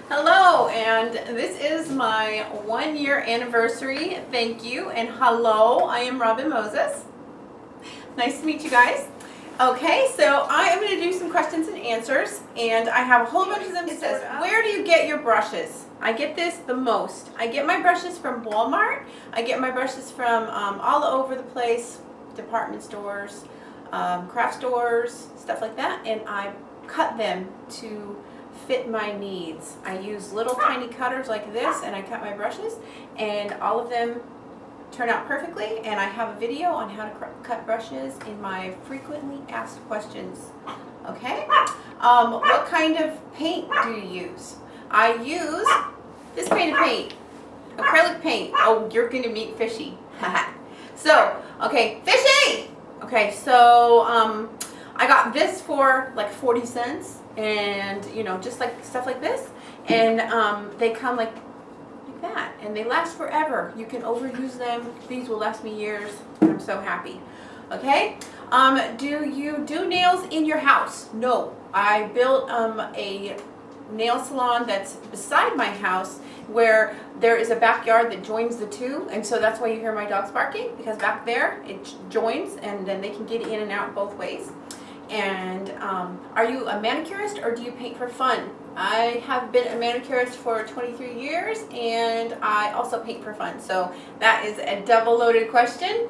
Hello, and this is my 1 year anniversary. Thank you, and hello, I am Robin Moses. Nice to meet you guys. Okay, so I am going to do some questions and answers, and I have a whole bunch of them. It says, where do you get your brushes? I get this the most. I get my brushes from Walmart. I get my brushes from all over the place, department stores, craft stores, stuff like that, and I cut them to fit my needs. I use little tiny cutters like this, and I cut my brushes, and all of them turn out perfectly, and I have a video on how to cut brushes in my frequently asked questions. Okay? What kind of paint do you use? I use this kind of paint, acrylic paint. Oh, you're gonna meet Fishy. So, okay, Fishy! Okay, so I got this for like 40 cents, and just like stuff like this, and they come like that, and they last forever. You can overuse them. These will last me years. I'm so happy. Okay, do you do nails in your house? No, I built a nail salon that's beside my house, where there is a backyard that joins the two, and so that's why you hear my dogs barking, because back there it joins, and then they can get in and out both ways. And are you a manicurist, or do you paint for fun? I have been a manicurist for 23 years, and I also paint for fun. So that is a double loaded question.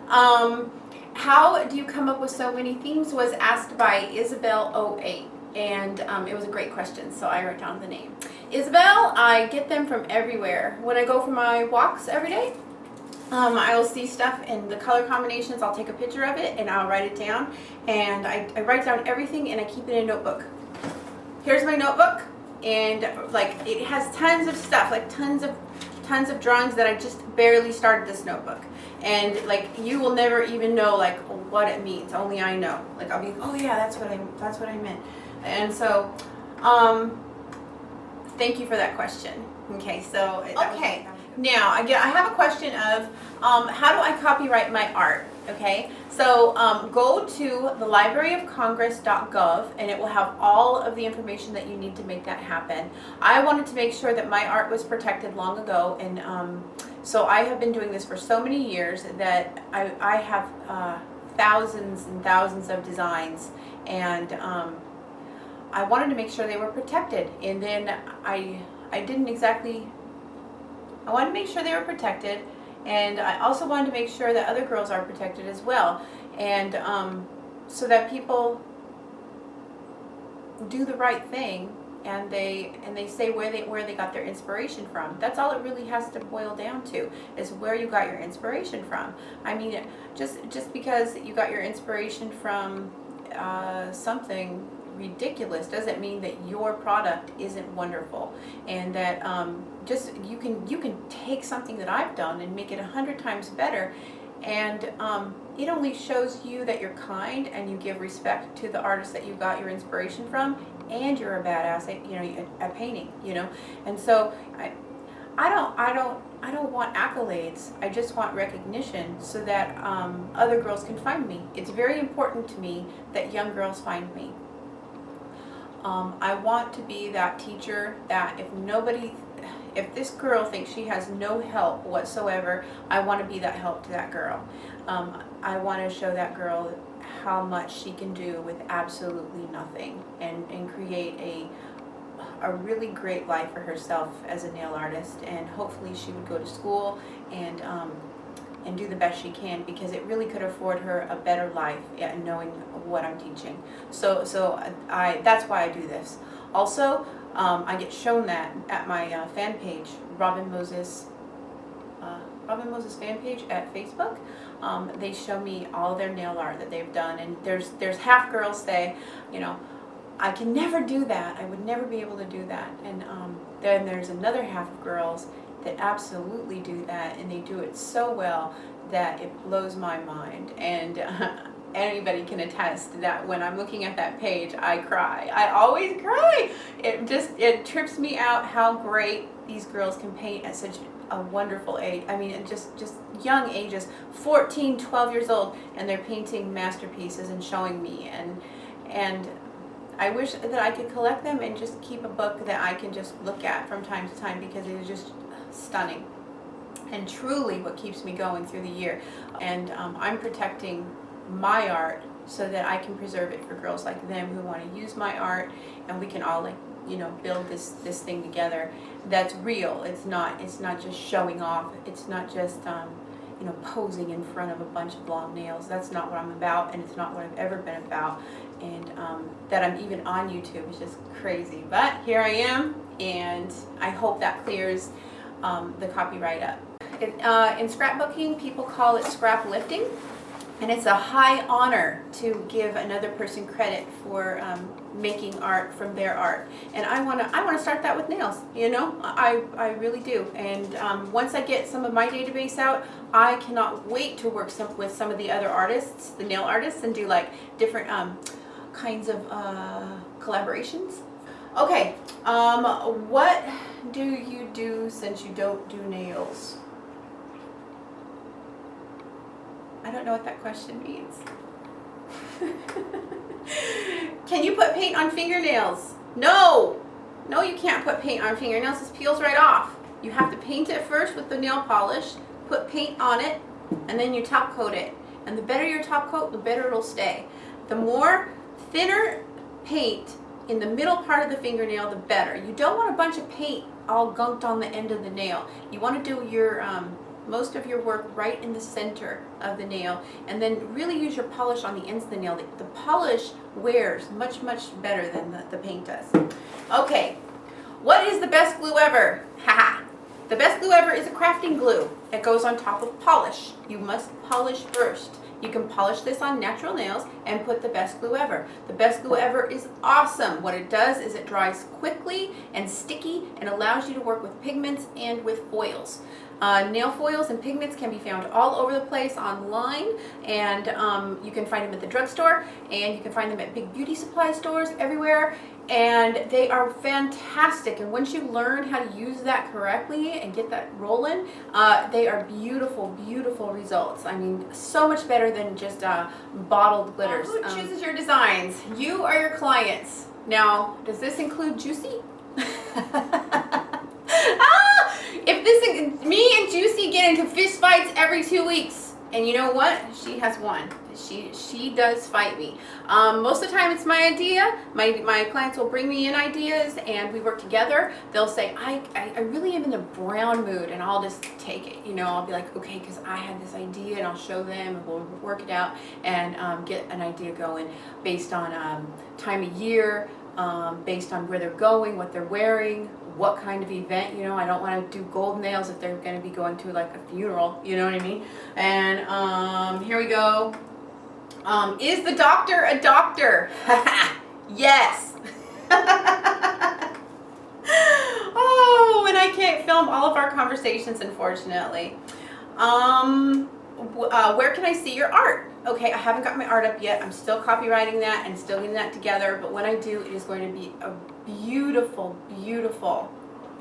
How do you come up with so many themes was asked by Isabel08, and it was a great question, so I wrote down the name. Isabel, I get them from everywhere. When I go for my walks every day, I will see stuff and the color combinations. I'll take a picture of it and I'll write it down, and I write down everything, and I keep it in a notebook. Here's my notebook, and like it has tons of stuff, like tons of drawings that I just barely started this notebook, and like you will never even know like what it means. Only I know. Like I'll be, oh yeah, that's what I meant. And so thank you for that question. Okay, so okay. Now I have a question of how do I copyright my art? Okay, so go to the libraryofcongress.gov, and it will have all of the information that you need to make that happen. I wanted to make sure that my art was protected long ago, and so I have been doing this for so many years that I have thousands and thousands of designs, and I wanted to make sure they were protected, and then I wanted to make sure they were protected, and I also wanted to make sure that other girls are protected as well, and so that people do the right thing, and they say where they got their inspiration from. That's all it really has to boil down to, is where you got your inspiration from. I mean, just because you got your inspiration from something ridiculous doesn't mean that your product isn't wonderful, and that just you can take something that I've done and make it 100 times better, and it only shows you that you're kind and you give respect to the artist that you got your inspiration from, and you're a badass at painting, and so I don't want accolades. I just want recognition, so that other girls can find me. It's very important to me that young girls find me. I want to be that teacher that if this girl thinks she has no help whatsoever, I want to be that help to that girl. I want to show that girl how much she can do with absolutely nothing, and create a really great life for herself as a nail artist, and hopefully she would go to school and do the best she can, because it really could afford her a better life, knowing what I'm teaching. So that's why I do this. Also, I get shown that at my fan page, Robin Moses fan page at Facebook. They show me all their nail art that they've done, and there's half girls say, I can never do that. I would never be able to do that. And then there's another half of girls that absolutely do that, and they do it so well that it blows my mind. And anybody can attest that when I'm looking at that page, I cry. I always cry. It trips me out how great these girls can paint at such a wonderful age. I mean, just young ages, 14, 12 years old, and they're painting masterpieces and showing me, and I wish that I could collect them and just keep a book that I can just look at from time to time, because it is just stunning and truly what keeps me going through the year. And I'm protecting my art so that I can preserve it for girls like them who want to use my art, and we can all, like, you know, build this thing together that's real. It's not just showing off. It's not just you know, posing in front of a bunch of long nails. That's not what I'm about, and it's not what I've ever been about. And that I'm even on YouTube is just crazy. But here I am, and I hope that clears the copyright up. In scrapbooking, people call it scrap lifting, and it's a high honor to give another person credit for making art from their art. And I wanna start that with nails. You know, I really do. And once I get some of my database out, I cannot wait to work with some of the other artists, the nail artists, and do like different kinds of collaborations. Okay, what do you do since you don't do nails? I don't know what that question means. Can you put paint on fingernails? No! No, you can't put paint on fingernails. This peels right off. You have to paint it first with the nail polish, put paint on it, and then you top coat it. And the better your top coat, the better it'll stay. The more thinner paint in the middle part of the fingernail, the better. You don't want a bunch of paint all gunked on the end of the nail. You want to do your most of your work right in the center of the nail, and then really use your polish on the ends of the nail. The polish wears much better than the paint does. Okay, what is the best glue ever? Haha. The best glue ever is a crafting glue. It goes on top of polish. You must polish first. You can polish this on natural nails and put the best glue ever. The best glue ever is awesome. What it does is it dries quickly and sticky and allows you to work with pigments and with foils. Nail foils and pigments can be found all over the place online, and you can find them at the drugstore, and you can find them at big beauty supply stores everywhere, and they are fantastic. And once you learn how to use that correctly and get that rolling, they are beautiful results. I mean, so much better than just bottled glitters. Who chooses your designs? You or your clients. Now, does this include Juicy? Me and Juicy get into fist fights every 2 weeks, and you know what? She has won. She does fight me. Most of the time it's my idea. My clients will bring me in ideas and we work together. They'll say, I really am in a brown mood, and I'll just take it. You know, I'll be like, okay, because I had this idea, and I'll show them, and we'll work it out and get an idea going based on time of year, based on where they're going, what they're wearing, what kind of event. You know, I don't want to do gold nails if they're going to be going to like a funeral, you know what I mean? And here we go. Is the doctor a doctor? Yes. Oh, and I can't film all of our conversations, unfortunately. Where can I see your art? Okay, I haven't got my art up yet. I'm still copywriting that and still getting that together, but when I do, it is going to be a beautiful,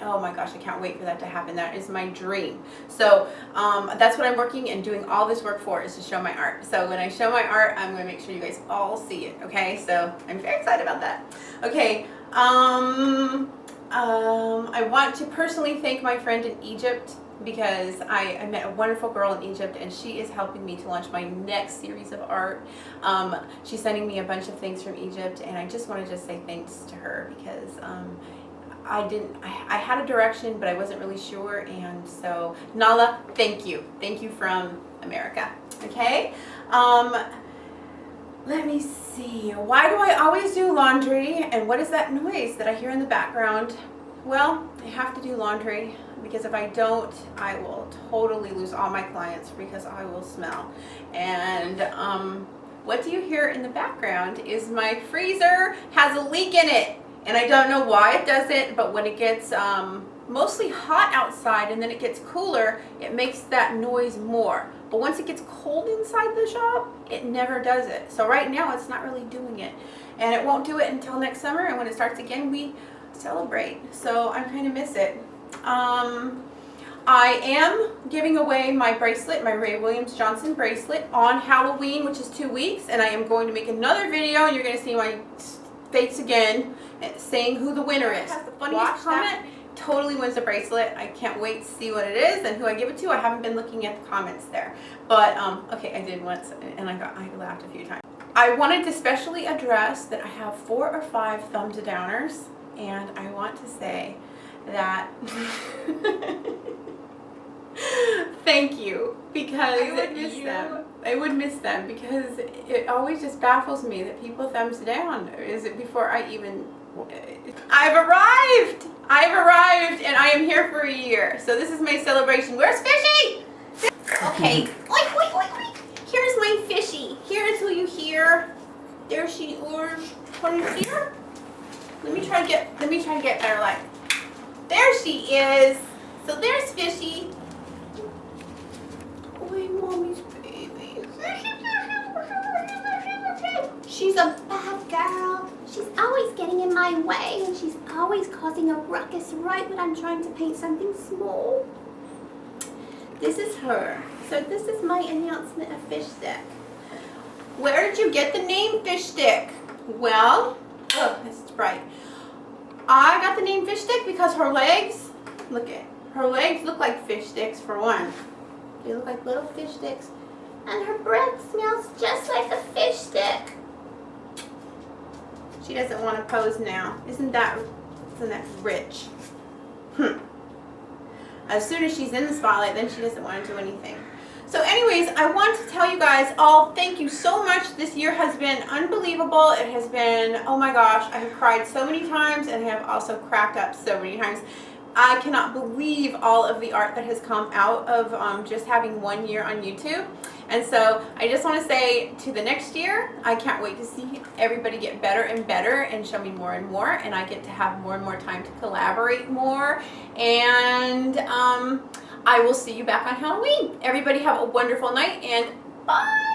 oh my gosh, I can't wait for that to happen. That is my dream. So that's what I'm working and doing all this work for, is to show my art. So when I show my art, I'm going to make sure you guys all see it, okay? So I'm very excited about that. Okay, I want to personally thank my friend in Egypt, because I met a wonderful girl in Egypt, and she is helping me to launch my next series of art. She's sending me a bunch of things from Egypt, and I just want to say thanks to her, because I had a direction, but I wasn't really sure. And so, Nala, thank you from America. Okay, let me see, why do I always do laundry, and what is that noise that I hear in the background? Well, I have to do laundry, because if I don't, I will totally lose all my clients, because I will smell. And what do you hear in the background is my freezer has a leak in it. And I don't know why it does it, but when it gets mostly hot outside and then it gets cooler, it makes that noise more. But once it gets cold inside the shop, it never does it. So right now it's not really doing it. And it won't do it until next summer, and when it starts again, we celebrate. So I kind of miss it. I am giving away my bracelet, my Ray Williams Johnson bracelet, on Halloween, which is 2 weeks, and I am going to make another video, and you're going to see my Fates again, saying who the winner is. The funniest comment totally wins a bracelet. I can't wait to see what it is and who I give it to. I haven't been looking at the comments there, but okay, I did once, and I laughed a few times. I wanted to specially address that I have 4 or 5 thumb-to-downers, and I want to say that thank you, because I would miss them. I would miss them because it always just baffles me that people thumbs down. Is it before I even... I've arrived! I've arrived, and I am here for a year. So this is my celebration. Where's Fishy? Okay. Oink, oink, oink, oink. Here's my Fishy. Here's who you hear. There she is. Can you see her? Let me try to get better light. There she is. So there's Fishy. Oh, mommy's baby. She's a bad girl. She's always getting in my way, and she's always causing a ruckus right when I'm trying to paint something small. This is her. So this is my announcement of Fish Stick. Where did you get the name Fish Stick? Well, oh, this is bright. I got the name Fish Stick because her legs, her legs look like fish sticks for one. They look like little fish sticks. And her breath smells just like a fish stick. She doesn't want to pose now. Isn't that rich? As soon as she's in the spotlight, then she doesn't want to do anything. So anyways, I want to tell you guys all thank you so much. This year has been unbelievable. It has been, oh my gosh, I have cried so many times and have also cracked up so many times. I cannot believe all of the art that has come out of just having 1 year on YouTube. And so I just want to say to the next year, I can't wait to see everybody get better and better and show me more and more, and I get to have more and more time to collaborate more. And I will see you back on Halloween. Everybody have a wonderful night, and bye!